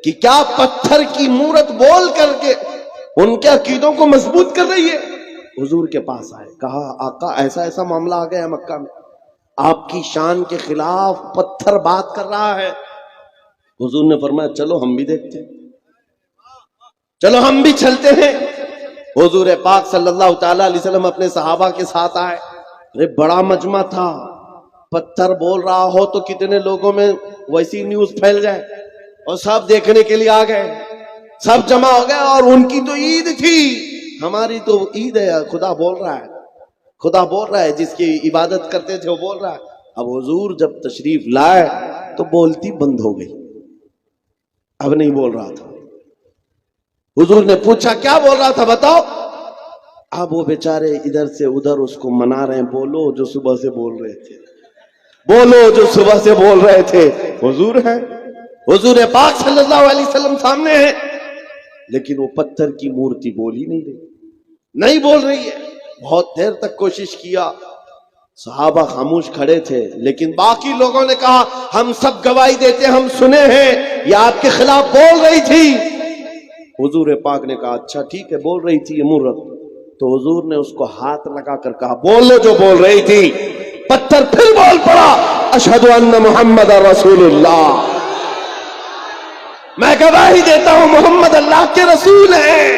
کہ کیا پتھر کی مورت بول کر کے ان کے عقیدوں کو مضبوط کر رہی ہے. حضور کے پاس آئے, کہا آقا ایسا ایسا معاملہ آ گیا ہے مکہ میں, آپ کی شان کے خلاف پتھر بات کر رہا ہے. حضور نے فرمایا چلو ہم بھی دیکھتے ہیں, چلو ہم بھی چلتے ہیں. حضور پاک صلی اللہ تعالی علیہ وسلم اپنے صحابہ کے ساتھ آئے. ارے بڑا مجمع تھا, پتھر بول رہا ہو تو کتنے لوگوں میں ویسی نیوز پھیل جائے, اور سب دیکھنے کے لیے آ گئے, سب جمع ہو گئے. اور ان کی تو عید تھی, ہماری تو عید ہے. خدا بول رہا ہے, خدا بول رہا ہے, جس کی عبادت کرتے تھے وہ بول رہا ہے. اب حضور جب تشریف لائے تو بولتی بند ہو گئی, اب نہیں بول رہا تھا. حضور نے پوچھا کیا بول رہا تھا بتاؤ. اب وہ بیچارے ادھر سے ادھر اس کو منا رہے ہیں, بولو جو صبح سے بول رہے تھے, بولو جو صبح سے بول رہے تھے. حضور ہے, حضور پاک صلی اللہ علیہ وسلم سامنے ہے, لیکن وہ پتھر کی مورتی بول ہی نہیں رہی, نہیں بول رہی ہے. بہت دیر تک کوشش کیا, صحابہ خاموش کھڑے تھے, لیکن باقی لوگوں نے کہا ہم سب گواہی دیتے, ہم سنے ہیں یہ آپ کے خلاف بول رہی تھی. حضور پاک نے کہا اچھا ٹھیک ہے, بول رہی تھی یہ مورت. تو حضور نے اس کو ہاتھ لگا کر کہا بولو جو بول رہی تھی. پتھر پھر بول پڑا, اشہد ان محمد رسول اللہ, میں گواہی دیتا ہوں محمد اللہ کے رسول ہیں.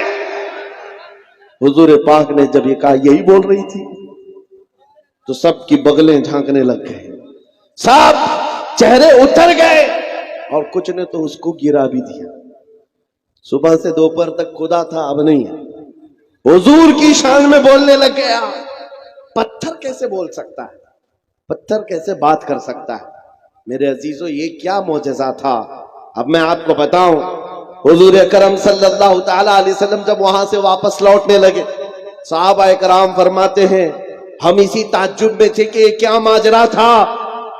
حضور پاک نے جب یہ کہا یہی بول رہی تھی, تو سب کی بغلیں جھانکنے لگ گئے, سب چہرے اتر گئے, اور کچھ نے تو اس کو گرا بھی دیا. صبح سے دوپہر تک خدا تھا, اب نہیں ہے. حضور کی شان میں بولنے لگ گیا. پتھر کیسے بول سکتا ہے, پتھر کیسے بات کر سکتا ہے؟ میرے عزیزو یہ کیا معجزہ تھا. اب میں آپ کو بتاؤں, حضور اکرم صلی اللہ تعالی علیہ وسلم جب وہاں سے واپس لوٹنے لگے, صحابہ کرام فرماتے ہیں ہم اسی تعجب میں تھے کہ یہ کیا ماجرا تھا.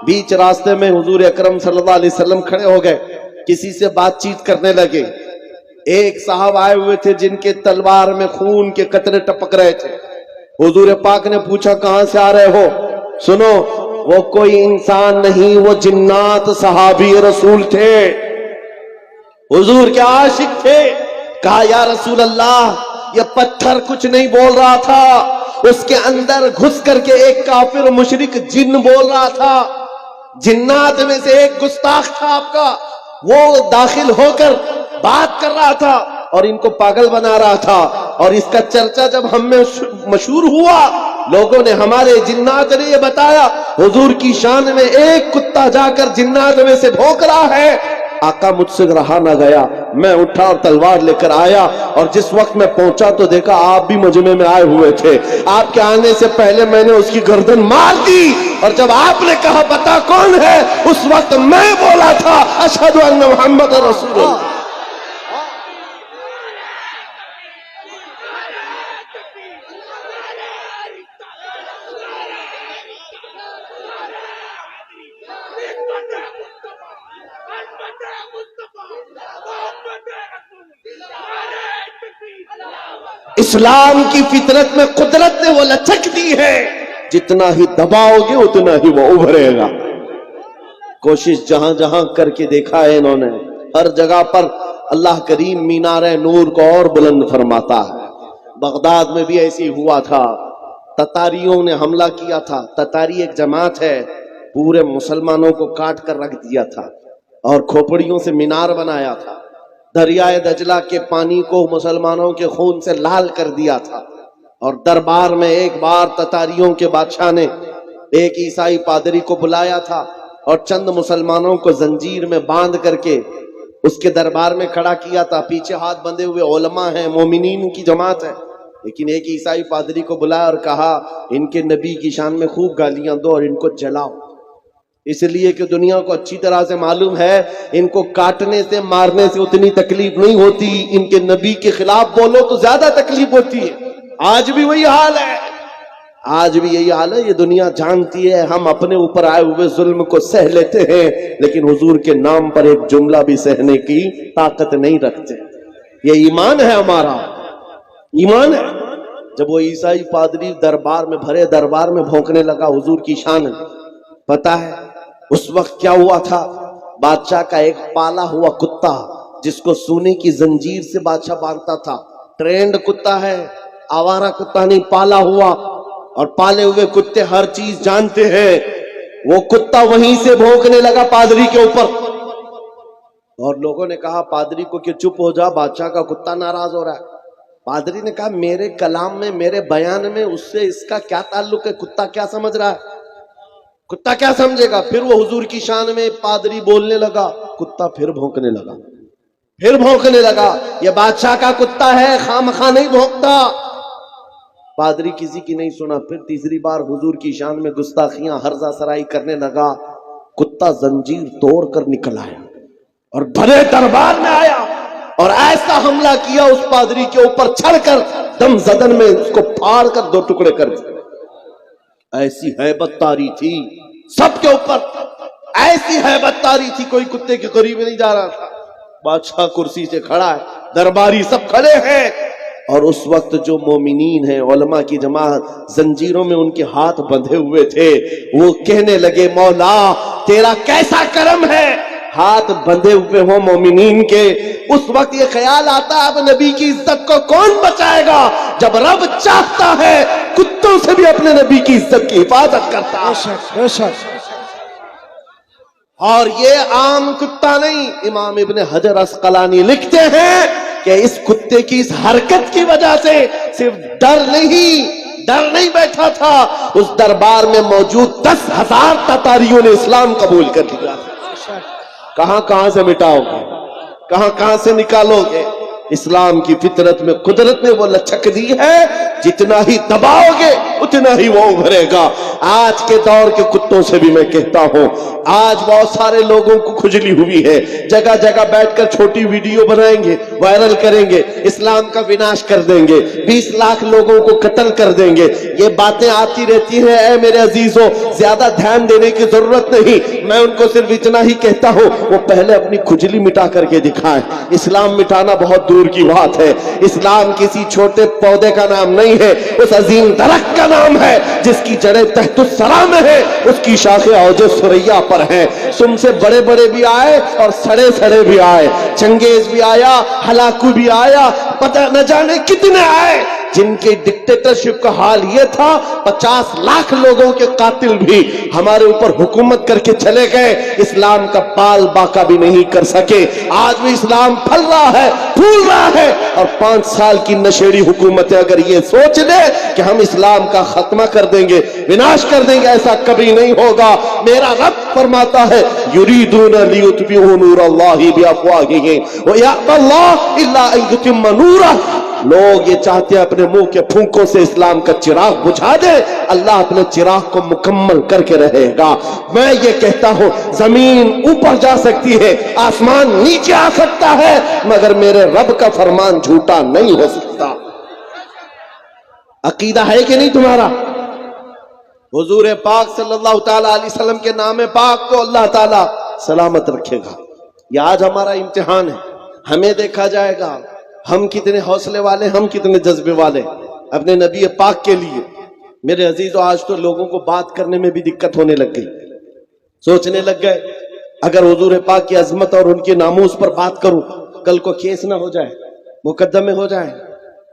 بیچ راستے میں حضور اکرم صلی اللہ علیہ وسلم کھڑے ہو گئے, کسی سے بات چیت کرنے لگے. ایک صاحب آئے ہوئے تھے جن کے تلوار میں خون کے قطرے ٹپک رہے تھے. حضور پاک نے پوچھا کہاں سے آ رہے ہو؟ سنو, وہ کوئی انسان نہیں, وہ جنات صحابی رسول تھے, حضور کے عاشق تھے. کہا یا رسول اللہ یہ پتھر کچھ نہیں بول رہا تھا, اس کے اندر گھس کر کے ایک کافر مشرک جن بول رہا تھا. جنات میں سے ایک گستاخ تھا آپ کا, وہ داخل ہو کر بات کر رہا تھا اور ان کو پاگل بنا رہا تھا. اور اس کا چرچا جب ہم میں مشہور ہوا, لوگوں نے, ہمارے جنات نے یہ بتایا حضور کی شان میں ایک کتا جا کر جنات میں سے بھونک رہا ہے. آقا مجھ سے رہا نہ گیا, میں اٹھا اور تلوار لے کر آیا, اور جس وقت میں پہنچا تو دیکھا آپ بھی مجمع میں آئے ہوئے تھے. آپ کے آنے سے پہلے میں نے اس کی گردن مار دی, اور جب آپ نے کہا بتا کون ہے, اس وقت میں بولا تھا اشہد ان محمد رسول اللہ. اسلام کی فطرت میں قدرت نے وہ لچک دی ہے, جتنا ہی دباؤ گے اتنا ہی وہ ابھرے گا. کوشش جہاں جہاں کر کے دیکھا ہے انہوں نے, ہر جگہ پر اللہ کریم مینار نور کو اور بلند فرماتا ہے. بغداد میں بھی ایسی ہوا تھا, تتاریوں نے حملہ کیا تھا. تتاری ایک جماعت ہے, پورے مسلمانوں کو کاٹ کر رکھ دیا تھا اور کھوپڑیوں سے مینار بنایا تھا. دریائے دجلہ کے پانی کو مسلمانوں کے خون سے لال کر دیا تھا. اور دربار میں ایک بار تتاریوں کے بادشاہ نے ایک عیسائی پادری کو بلایا تھا, اور چند مسلمانوں کو زنجیر میں باندھ کر کے اس کے دربار میں کھڑا کیا تھا. پیچھے ہاتھ بندھے ہوئے علماء ہیں, مومنین کی جماعت ہے, لیکن ایک عیسائی پادری کو بلایا اور کہا ان کے نبی کی شان میں خوب گالیاں دو اور ان کو جلاؤ, اس لیے کہ دنیا کو اچھی طرح سے معلوم ہے ان کو کاٹنے سے مارنے سے اتنی تکلیف نہیں ہوتی, ان کے نبی کے خلاف بولو تو زیادہ تکلیف ہوتی ہے. آج بھی وہی حال ہے, آج بھی یہی حال ہے. یہ دنیا جانتی ہے ہم اپنے اوپر آئے ہوئے ظلم کو سہ لیتے ہیں, لیکن حضور کے نام پر ایک جملہ بھی سہنے کی طاقت نہیں رکھتے. یہ ایمان ہے ہمارا, ایمان ہے. جب وہ عیسائی پادری دربار میں, بھرے دربار میں بھونکنے لگا حضور کی شان, پتا ہے اس وقت کیا ہوا تھا؟ بادشاہ کا ایک پالا ہوا کتا جس کو سونے کی زنجیر سے بادشاہ باندھتا تھا، ٹرینڈ کتا ہے، آوارہ کتا نہیں، پالا ہوا، اور پالے ہوئے کتے ہر چیز جانتے ہیں۔ وہ کتا وہیں سے بھونکنے لگا پادری کے اوپر، اور لوگوں نے کہا پادری کو کہ چپ ہو جا، بادشاہ کا کتا ناراض ہو رہا ہے۔ پادری نے کہا میرے کلام میں، میرے بیان میں اس سے اس کا کیا تعلق ہے؟ کتا کیا سمجھ رہا ہے؟ کتا کیا سمجھے گا؟ پھر وہ حضور کی شان میں پادری بولنے لگا، کتا پھر بھونکنے لگا، پھر بھونکنے لگا۔ یہ بادشاہ کا کتا ہے، خامخواہ نہیں بھونکتا۔ پادری کسی کی نہیں سنا، پھر تیسری بار حضور کی شان میں گستاخیاں ہرزہ سرائی کرنے لگا۔ کتا زنجیر توڑ کر نکل آیا اور بڑے دربار میں آیا اور ایسا حملہ کیا اس پادری کے اوپر، چھڑ کر دم زدن میں اس کو پھاڑ کر دو ٹکڑے کر دیا۔ ایسی ہیبت طاری تھی سب کے اوپر، ایسی ہیبت طاری تھی، کوئی کتے کے قریب نہیں جا رہا تھا۔ بادشاہ کرسی سے کھڑا ہے، درباری سب کھڑے ہیں، اور اس وقت جو مومنین ہیں، علماء کی جماعت، زنجیروں میں ان کے ہاتھ بندھے ہوئے تھے، وہ کہنے لگے مولا تیرا کیسا کرم ہے، ہاتھ بندھے ہوئے ہوں مومنین کے۔ اس وقت یہ خیال آتا ہے اب نبی کی عزت کو کون بچائے گا؟ جب رب چاہتا ہے کتوں سے بھی اپنے نبی کی عزت کی حفاظت کرتا ہے۔ اور یہ عام کتا نہیں، امام ابن حجر عسقلانی لکھتے ہیں کہ اس کتے کی اس حرکت کی وجہ سے صرف ڈر نہیں بیٹھا تھا، اس دربار میں موجود 10,000 تاتاریوں نے اسلام قبول کر لیا۔ کہاں سے مٹاؤ گے، کہاں سے نکالو گے؟ اسلام کی فطرت میں، قدرت میں وہ لچک دی ہے، جتنا ہی دباؤ گے اتنا ہی وہ ابھرے گا۔ آج کے دور کے کتوں سے بھی میں کہتا ہوں، آج بہت سارے لوگوں کو کھجلی ہوئی ہے، جگہ جگہ بیٹھ کر چھوٹی ویڈیو بنائیں گے، وائرل کریں گے، اسلام کا وناش کر دیں گے، 20 لاکھ لوگوں کو قتل کر دیں گے۔ یہ باتیں آتی رہتی ہیں، اے میرے عزیزوں زیادہ دھیان دینے کی ضرورت نہیں، میں ان کو صرف اتنا ہی کہتا ہوں وہ پہلے اپنی کھجلی مٹا کر کے دکھائیں۔ اسلام مٹانا بہت دور کی بات ہے، اسلام کسی چھوٹے پودے کا نام نہیں ہے، اس عظیم درخت کا نام ہے جس کی جڑیں تحت الثری میں ہے، اس کی شاخیں اوج ثریا پر ہیں۔ تم سے بڑے بڑے بھی آئے اور سڑے سڑے بھی آئے، چنگیز بھی آیا، ہلاکو بھی آیا، پتہ نہ جانے کتنے آئے، جن کے ڈکٹیٹرشپ کا حال یہ تھا 50 لاکھ لوگوں کے قاتل بھی ہمارے اوپر حکومت کر کے چلے گئے، اسلام کا بال باقا بھی نہیں کر سکے۔ آج بھی اسلام پھل رہا ہے، پھول رہا ہے، اور 5 سال کی نشیڑی حکومتیں اگر یہ سوچ لے کہ ہم اسلام کا خاتمہ کر دیں گے، وناش کر دیں گے، ایسا کبھی نہیں ہوگا۔ میرا رب فرماتا ہے یریدون لیطفئوا نور اللہ بافواہہم ویأبی اللہ الا ان یتم نورہ۔ لوگ یہ چاہتے ہیں اپنے منہ کے پھونکوں سے اسلام کا چراغ بجھا دے، اللہ اپنے چراغ کو مکمل کر کے رہے گا۔ میں یہ کہتا ہوں زمین اوپر جا سکتی ہے، آسمان نیچے آ سکتا ہے، مگر میرے رب کا فرمان جھوٹا نہیں ہو سکتا۔ عقیدہ ہے کہ نہیں تمہارا؟ حضور پاک صلی اللہ تعالی علیہ وسلم کے نام پاک کو اللہ تعالی سلامت رکھے گا۔ یہ آج ہمارا امتحان ہے، ہمیں دیکھا جائے گا ہم کتنے حوصلے والے، ہم کتنے جذبے والے اپنے نبی پاک کے لیے۔ میرے عزیزو آج تو لوگوں کو بات کرنے میں بھی دقت ہونے لگ گئی، سوچنے لگ گئے اگر حضور پاک کی عظمت اور ان کے ناموس پر بات کروں کل کو کیس نہ ہو جائے، مقدمے ہو جائیں،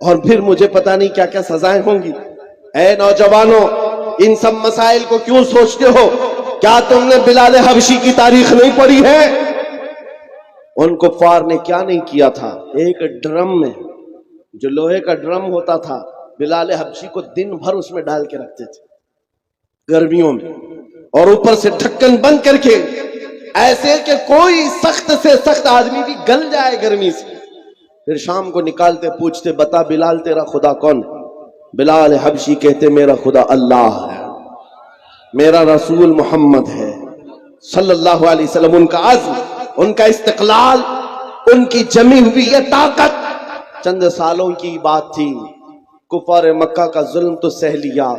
اور پھر مجھے پتہ نہیں کیا کیا سزائیں ہوں گی۔ اے نوجوانوں، ان سب مسائل کو کیوں سوچتے ہو؟ کیا تم نے بلال حبشی کی تاریخ نہیں پڑھی ہے؟ ان کفار نے کیا نہیں کیا تھا؟ ایک ڈرم میں، جو لوہے کا ڈرم ہوتا تھا، بلال حبشی کو دن بھر اس میں ڈال کے رکھتے تھے گرمیوں میں، اور اوپر سے ڈھکن بند کر کے، ایسے کہ کوئی سخت سے سخت آدمی بھی گل جائے گرمی سے۔ پھر شام کو نکالتے، پوچھتے بتا بلال تیرا خدا کون ہے؟ بلال حبشی کہتے میرا خدا اللہ ہے، میرا رسول محمد ہے صلی اللہ علیہ وسلم۔ ان کا عزم، ان کا استقلال، ان کی جمی ہوئی یہ طاقت چند سالوں کی بات تھی۔ کفار مکہ کا ظلم تو سہ لیا،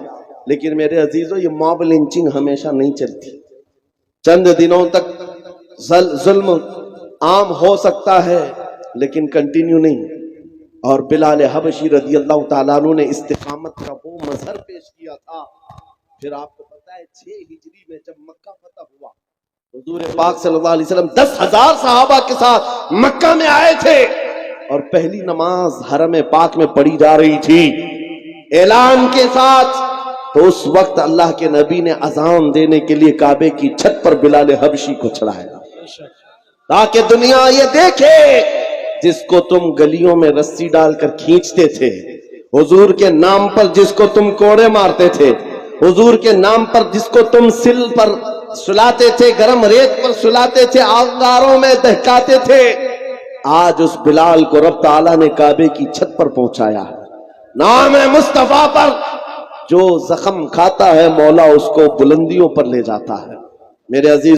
لیکن میرے عزیزو یہ موب لنچنگ ہمیشہ نہیں چلتی، چند دنوں تک ظلم عام ہو سکتا ہے لیکن کنٹینیو نہیں۔ اور بلال حبشی رضی اللہ تعالیٰ عنہ نے استقامت کا وہ مظہر پیش کیا تھا۔ پھر آپ کو پتا ہے 6 ہجری میں جب مکہ فتح ہوا حضور پاک صلی اللہ علیہ وسلم 10,000 صحابہ کے ساتھ مکہ میں آئے تھے اور پہلی نماز حرم پاک میں پڑھی جا رہی تھی اعلان کے ساتھ، تو اس وقت اللہ کے نبی نے اذان دینے کے لیے کعبے کی چھت پر بلال حبشی کو چڑھایا تاکہ دنیا یہ دیکھے جس کو تم گلیوں میں رسی ڈال کر کھینچتے تھے، حضور کے نام پر جس کو تم کوڑے مارتے تھے، حضور کے نام پر جس کو تم سل پر سلاتے تھے، گرم ریت پر سلاتے تھے، آنگاروں میں دہکاتے تھے، آج اس بلال کو رب تعالیٰ نے کعبے کی چھت پر پہنچایا ہے۔ نام مصطفیٰ پر جو زخم کھاتا ہے مولا اس کو بلندیوں پر لے جاتا ہے۔ میرے عزیز